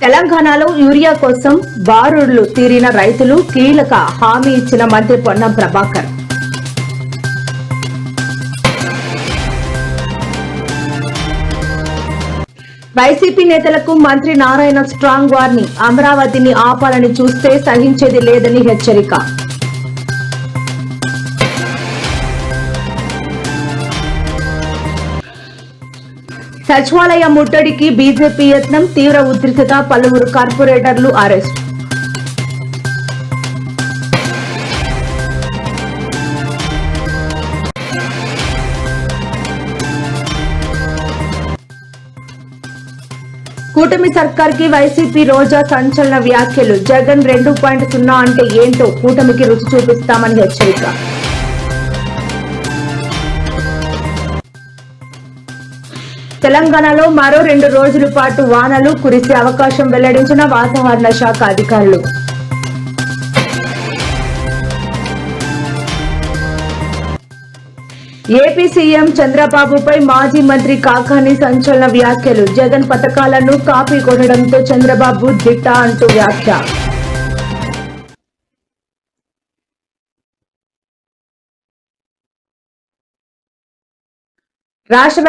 తెలంగాణలో యూరియా కోసం బారులు తీరిన రైతులు కీలక హామీ ఇచ్చిన మంత్రి పొన్నం ప్రభాకర్. వైసీపీ నేతలకు మంత్రి నారాయణ స్ట్రాంగ్ వార్నింగ్. అమరావతిని ఆపాలని చూస్తే సహించేది లేదని హెచ్చరిక. సచివాలయ ముట్టడికి బీజేపీ యత్నం, తీవ్ర ఉద్రిక్తత, పలువురు కార్పొరేటర్లు అరెస్ట్. కూటమి సర్కార్కి వైసీపీ రోజా సంచలన వ్యాఖ్యలు. జగన్ 2.0 అంటే ఏంటో కూటమికి రుచి చూపిస్తామని హెచ్చరిక. తెలంగాణలో మరో 2 రోజుల పాటు వానలు కురిసే అవకాశం వెల్లడించిన వాతావరణ శాఖ అధికారులు. ఏపీ సీఎం చంద్రబాబుపై మాజీ మంత్రి కాకాని సంచలన వ్యాఖ్యలు. జగన్ పథకాలను కాపీ కొనడంతో చంద్రబాబు దిట్ట అంటూ వ్యాఖ్య. రాష్ట్ర